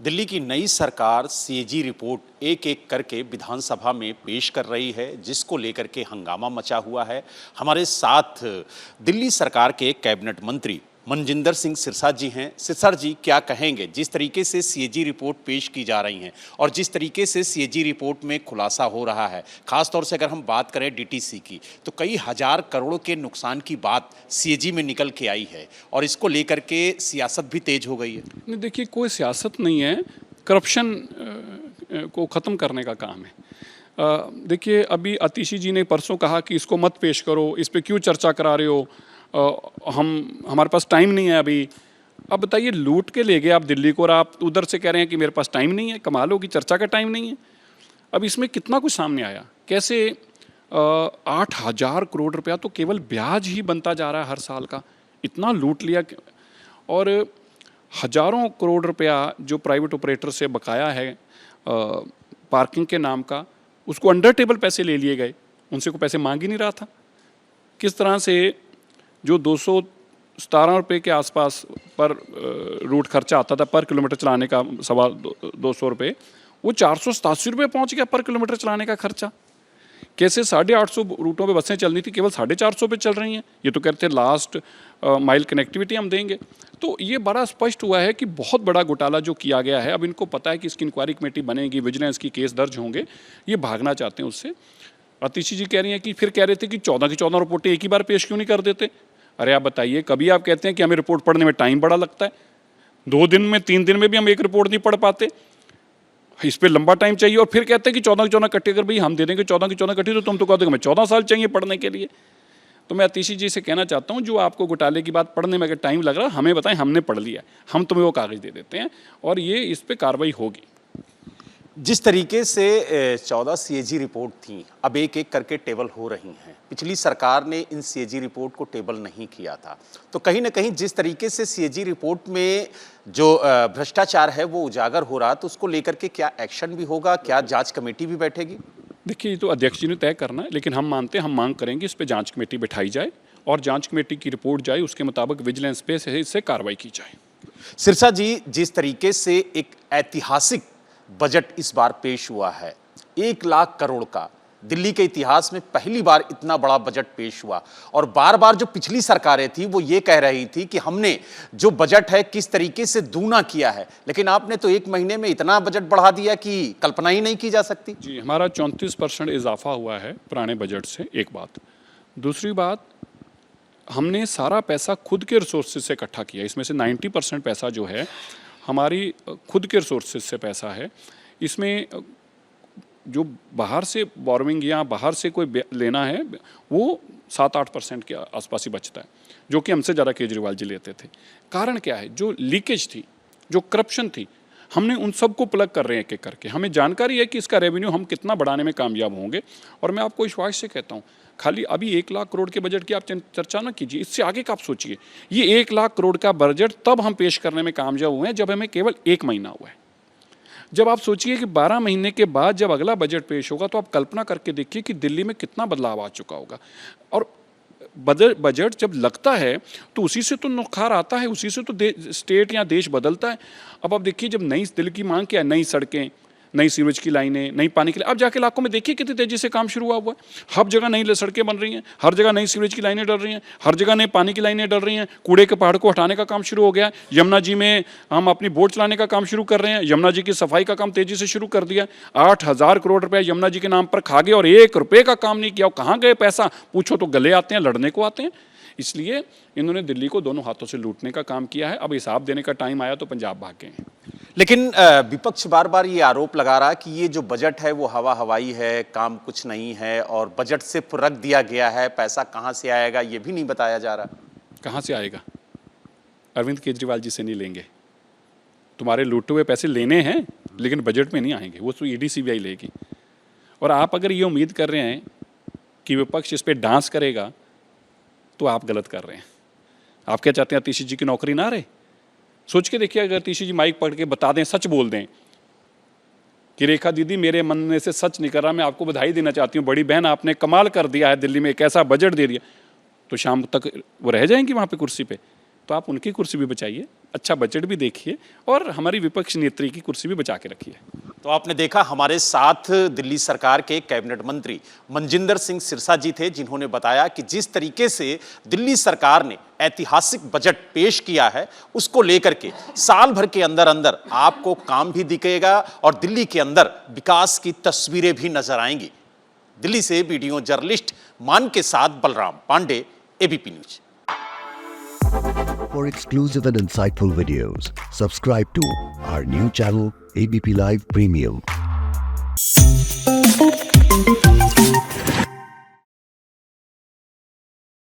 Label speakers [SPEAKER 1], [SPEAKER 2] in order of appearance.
[SPEAKER 1] दिल्ली की नई सरकार सीएजी रिपोर्ट एक एक करके विधानसभा में पेश कर रही है, जिसको लेकर के हंगामा मचा हुआ है। हमारे साथ दिल्ली सरकार के कैबिनेट मंत्री मनजिंदर सिंह सिरसा जी हैं। सिरसा जी, क्या कहेंगे जिस तरीके से सीएजी रिपोर्ट पेश की जा रही हैं और जिस तरीके से सीएजी रिपोर्ट में खुलासा हो रहा है, खासतौर से अगर हम बात करें डीटीसी की, तो कई हजार करोड़ के नुकसान की बात सीएजी में निकल के आई है और इसको लेकर के सियासत भी तेज हो गई है।
[SPEAKER 2] नहीं, देखिए, कोई सियासत नहीं है, करप्शन को ख़त्म करने का काम है। देखिए, अभी आतिशी जी ने परसों कहा कि इसको मत पेश करो, इस पे क्यों चर्चा करा रहे हो, हमारे पास टाइम नहीं है अभी। अब बताइए, लूट के ले गए आप दिल्ली को और आप उधर से कह रहे हैं कि मेरे पास टाइम नहीं है। कमाल हो कि चर्चा का टाइम नहीं है। अब इसमें कितना कुछ सामने आया, कैसे 8,000 करोड़ रुपया तो केवल ब्याज ही बनता जा रहा है हर साल का, इतना लूट लिया। और हजारों करोड़ रुपया जो प्राइवेट ऑपरेटर से बकाया है पार्किंग के नाम का, उसको अंडर टेबल पैसे ले लिए गए, उनसे कोई पैसे मांग ही नहीं रहा था। किस तरह से जो 217 रुपये के आसपास पर रूट खर्चा आता था पर किलोमीटर चलाने का, 200 रुपये, वो 487 रुपये पहुँच गया पर किलोमीटर चलाने का खर्चा। कैसे 850 रूटों पे बसें चलनी थी, केवल 450 पे चल रही हैं। ये तो कहते हैं लास्ट माइल कनेक्टिविटी हम देंगे। तो ये बड़ा स्पष्ट हुआ है कि बहुत बड़ा घोटाला जो किया गया है। अब इनको पता है कि इसकी इंक्वायरी कमेटी बनेगी, विजिलेंस की केस दर्ज होंगे, ये भागना चाहते हैं उससे। आतिशी जी कह रही हैं कि फिर कह रहे थे कि 14 की 14 रिपोर्टें एक ही बार पेश क्यों नहीं कर देते। अरे आप बताइए, कभी आप कहते हैं कि हमें रिपोर्ट पढ़ने में टाइम बड़ा लगता है, 2 दिन में 3 दिन में भी हम एक रिपोर्ट नहीं पढ़ पाते, इस पर लंबा टाइम चाहिए, और फिर कहते हैं कि 14 की 14 इकट्ठी, अगर भाई हम दे देंगे 14 की 14 इकट्ठी तो तुम तो कहते हो हमें 14 साल चाहिए पढ़ने के लिए। तो मैं आतिशी जी से कहना चाहता हूँ, जो आपको घोटाले की बात पढ़ने में अगर टाइम लग रहा है, हमें बताएं, हमने पढ़ लिया, हम तुम्हें वो कागज़ दे देते हैं और ये इस पर कार्रवाई होगी।
[SPEAKER 1] जिस तरीके से 14 सीएजी रिपोर्ट थी, अब एक एक करके टेबल हो रही हैं। पिछली सरकार ने इन सीएजी रिपोर्ट को टेबल नहीं किया था, तो कहीं ना कहीं जिस तरीके से सीएजी रिपोर्ट में जो भ्रष्टाचार है वो उजागर हो रहा, तो उसको लेकर के क्या एक्शन भी होगा, क्या जांच कमेटी भी बैठेगी?
[SPEAKER 2] देखिए, ये तो अध्यक्ष जी ने तय करना है, लेकिन हम मानते हैं, हम मांग करेंगे इस पर जांच कमेटी बैठाई जाए और जांच कमेटी की रिपोर्ट जाए, उसके मुताबिक विजिलेंस पे से इससे कार्रवाई की जाए।
[SPEAKER 1] सिरसा जी, जिस तरीके से एक ऐतिहासिक बजट इस बार पेश हुआ है, 1 लाख करोड़ का, दिल्ली के इतिहास में पहली बार इतना बड़ा बजट पेश हुआ, और बार बार जो पिछली सरकारें थी वो ये कह रही थी कि हमने जो बजट है किस तरीके से दूना किया है, लेकिन आपने तो 1 महीने में इतना बजट बढ़ा दिया कि कल्पना ही नहीं की जा सकती।
[SPEAKER 2] जी, हमारा 34% इजाफा हुआ है पुराने बजट से, एक बात। दूसरी बात, हमने सारा पैसा खुद के रिसोर्सेज से इकट्ठा किया। इसमें से 90% पैसा जो है हमारी खुद के रिसोर्सेज से पैसा है। इसमें जो बाहर से बोरोइंग या बाहर से कोई लेना है वो 7-8% के आसपास ही बचता है, जो कि हमसे ज़्यादा केजरीवाल जी लेते थे। कारण क्या है? जो लीकेज थी, जो करप्शन थी, हमने उन सबको प्लग कर रहे हैं एक एक करके। हमें जानकारी है कि इसका रेवेन्यू हम कितना बढ़ाने में कामयाब होंगे, और मैं आपको विश्वास से कहता हूँ, खाली अभी 1 लाख करोड़ के बजट की आप चर्चा ना कीजिए, इससे आगे का आप सोचिए। ये 1 लाख करोड़ का बजट तब हम पेश करने में कामयाब हुए हैं जब हमें केवल 1 महीना हुआ है। जब आप सोचिए कि 12 महीने के बाद जब अगला बजट पेश होगा, तो आप कल्पना करके देखिए कि दिल्ली में कितना बदलाव आ चुका होगा। और बजट जब लगता है तो उसी से तो नुखार आता है, उसी से तो स्टेट या देश बदलता है। अब आप देखिए, जब नई दिल्ली की मांग क्या है, नई सड़कें, नई सीवेज की लाइनें, नई पानी की लाइन, अब जाके इलाकों में देखिए कितनी तेजी से काम शुरू हुआ है। हर जगह नई सड़कें बन रही हैं, हर जगह नई सीवेज की लाइनें डल रही हैं, हर जगह नई पानी की लाइनें डल रही हैं, कूड़े के पहाड़ को हटाने का काम शुरू हो गया। यमुना जी में हम अपनी बोट चलाने का काम शुरू कर रहे हैं, यमुना जी की सफाई का काम तेजी से शुरू कर दिया। 8,000 करोड़ रुपया यमुना जी के नाम पर खा गए और 1 रुपये का काम नहीं किया। कहाँ गए पैसा? पूछो तो गले आते हैं, लड़ने को आते हैं। इसलिए इन्होंने दिल्ली को दोनों हाथों से लूटने का काम किया है। अब हिसाब देने का टाइम आया तो पंजाब भाग गए हैं।
[SPEAKER 1] लेकिन विपक्ष बार बार ये आरोप लगा रहा है कि ये जो बजट है वो हवा हवाई है, काम कुछ नहीं है, और बजट सिर्फ रख दिया गया है, पैसा कहाँ से आएगा ये भी नहीं बताया जा रहा।
[SPEAKER 2] कहाँ से आएगा? अरविंद केजरीवाल जी से नहीं लेंगे। तुम्हारे लूटे हुए पैसे लेने हैं, लेकिन बजट में नहीं आएंगे, वो तो ईडी सीबीआई लेगी। और आप अगर ये उम्मीद कर रहे हैं कि विपक्ष इस पर डांस करेगा, तो आप गलत कर रहे हैं। आप क्या चाहते हैं, आतिशी जी की नौकरी ना रहे? सोच के देखिए, अगर आतिशी जी माइक पकड़ के बता दें, सच बोल दें कि रेखा दीदी मेरे मन में से सच नहीं कर रहा, मैं आपको बधाई देना चाहती हूँ, बड़ी बहन आपने कमाल कर दिया है, दिल्ली में एक ऐसा बजट दे दिया, तो शाम तक वो रह जाएंगी वहाँ पे कुर्सी पे। तो आप उनकी कुर्सी भी बचाइए। अच्छा बजट भी देखिए और हमारी विपक्ष नेत्री की कुर्सी भी बचा के रखिए।
[SPEAKER 1] तो आपने देखा हमारे साथ दिल्ली सरकार के कैबिनेट मंत्री मनजिंदर सिंह सिरसा जी थे, जिन्होंने बताया कि जिस तरीके से दिल्ली सरकार ने ऐतिहासिक बजट पेश किया है, उसको लेकर के साल भर के अंदर अंदर आपको काम भी दिखेगा और दिल्ली के अंदर विकास की तस्वीरें भी नजर आएंगी। दिल्ली से वीडियो जर्नलिस्ट मान के साथ Balram Pandey, ABP News.
[SPEAKER 3] For exclusive and insightful videos, subscribe to our new channel ABP Live Premium.